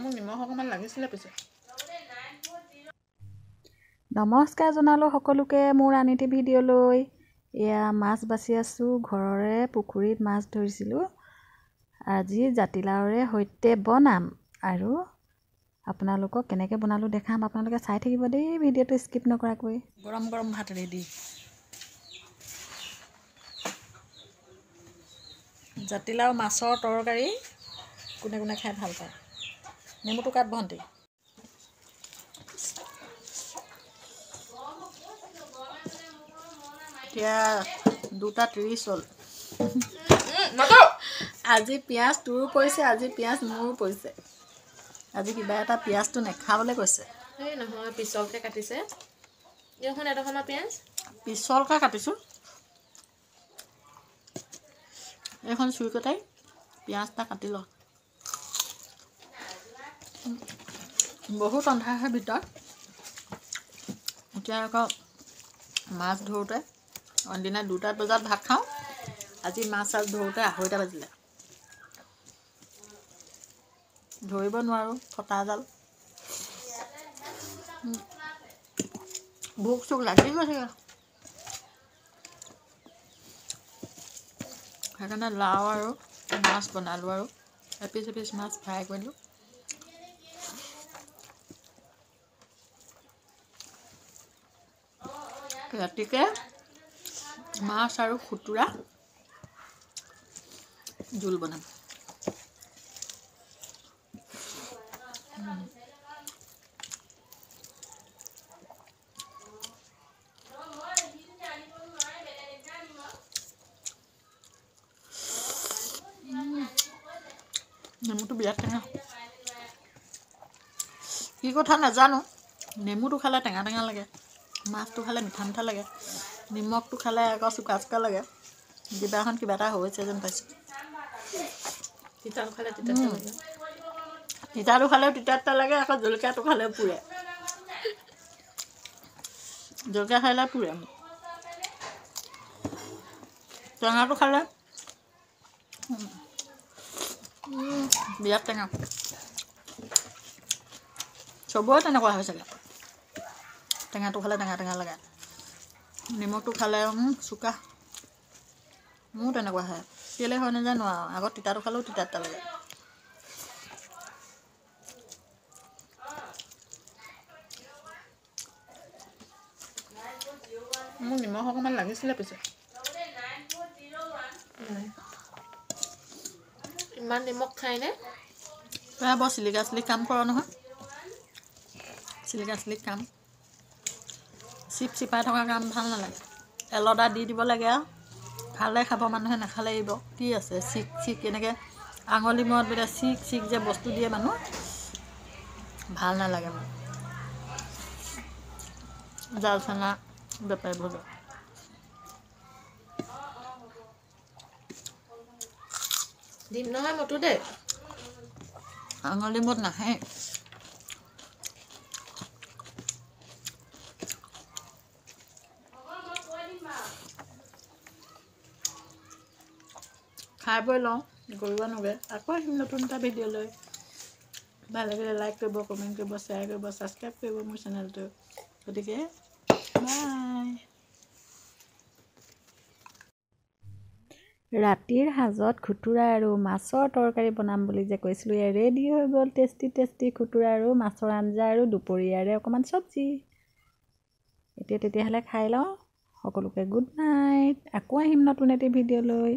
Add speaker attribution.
Speaker 1: মোক নিমখ অকণমান লাগিছিলে পিছে।
Speaker 2: নমস্কাৰ জনালোঁ সকলোকে মোৰ আন এটি ভিডিঅ'লৈ। এয়া মাছ বাছি আছোঁ, ঘৰৰে পুখুৰীত মাছ ধৰিছিলোঁ। আজি জাতিলাওৰে সৈতে বনাম আৰু আপোনালোকক কেনেকৈ বনালোঁ দেখাম। আপোনালোকে চাই থাকিব দেই, ভিডিঅ'টো স্কিপ নকৰাকৈ।
Speaker 1: গৰম গৰম ভাত ৰেডি। জাতিলাও মাছৰ তৰকাৰী কোনে কোনে খাই ভাল পায়। নেমুটো কাট ভণ্টি। এতিয়া 2:30 হ'ল। আজি পিঁয়াজ তোৰো পৰিছে, আজি পিঁয়াজ মোৰো পৰিছে। আজি কিবা এটা পিঁয়াজটো নেখাবলৈ কৈছে।
Speaker 3: এই নহয়, পিছলকৈ কাটিছে। এইখন এডোখৰমান পিঁয়াজ
Speaker 1: পিছলকৈ কাটিছোঁ। এইখন চুই কটাই পিঁয়াজ এটা কাটি ল। বহুত অন্ধাৰ ভিতৰত। এতিয়া আকৌ মাছ ধৰোঁতে অইনদিনা 2টা বজাত ভাত খাওঁ, আজি মাছ ধৰোঁতে 2:30 বাজিলে। ধৰিব নোৱাৰোঁ ফটা জাল। ভোক চোক লাগি গৈছে। সেইকাৰণে লাও আৰু মাছ বনালোঁ আৰু এপিচ এপিচ মাছ ফ্ৰাই কৰিলোঁ। ৰাতিকে মাছ আৰু খুতুৰা জোল বনাম। নেমুটো বিৰাট টেঙা। কি কথা নাজানো, নেমুটো খালে টেঙা টেঙা লাগে, মাছটো খালে মিঠা মিঠা লাগে, নিমখটো খালে আকৌ চোকা চোকা লাগে। জিভাখন কিবা এটা হৈছে যেন পাইছোঁ।
Speaker 3: তিতাটো খালে
Speaker 1: তিতাটো খালেও তিতা তিতা লাগে, আকৌ জলকীয়াটো খালেও পুৰে। জলকীয়া খালে পুৰে। টেঙাটো খালে বিৰাট টেঙা। চবৰে তেনেকুৱা হৈ চাগে। টেঙাটো খালে টেঙা টেঙা লাগে, নিমখটো খালে চোকা। মোৰো তেনেকুৱা হয়, কেলৈ হয় নাজানো আৰু। আগত তিতাটো খালেও তিতা তিতা লাগে। মোক নিমখ অকণমান লাগিছিলে পিছে।
Speaker 3: ইমান নিমখ খায়নে?
Speaker 1: তই বৰ চিলিকা চিলিক কাম কৰ নহয়। চিলিকা চিলিক কাম, চিপ চিপাই থকা কাম ভাল নালাগে। এলদা দি দিব লাগে আৰু খালে খাব, মানুহে নাখালে এৰিব। কি আছে চিক চিক এনেকৈ আঙুলি মূৰত বোলে চিক চিক যে বস্তু দিয়ে মানুহ, ভাল নালাগে মোৰ। জাল চানা বেপাৰী ভোজৰ
Speaker 3: দিম নহয় মতো দেই।
Speaker 1: আঙুলি মূৰত নাহে। খাই বৈ লওঁ, কৰিব নোগে। আকৌ আহিম নতুন এটা ভিডিঅ' লৈ। ভাল লাগিলে লাইক কৰিব, কমেণ্ট কৰিব, শ্বেয়াৰ কৰিব, ছাবস্ক্ৰাইব কৰিব মোৰ চেনেলটো। গতিকে বাই।
Speaker 2: ৰাতিৰ সাজত খুতুৰা আৰু মাছৰ তৰকাৰী বনাম বুলি যে কৈছিলোঁ, এয়া ৰেডি হৈ গ'ল। টেষ্টি টেষ্টি খুতুৰা আৰু মাছৰ আঞ্জা আৰু দুপৰীয়াৰে অকণমান চব্জি। তেতিয়াহ'লে খাই লওঁ। সকলোকে গুড নাইট। আকৌ আহিম নতুন এটি ভিডিঅ' লৈ।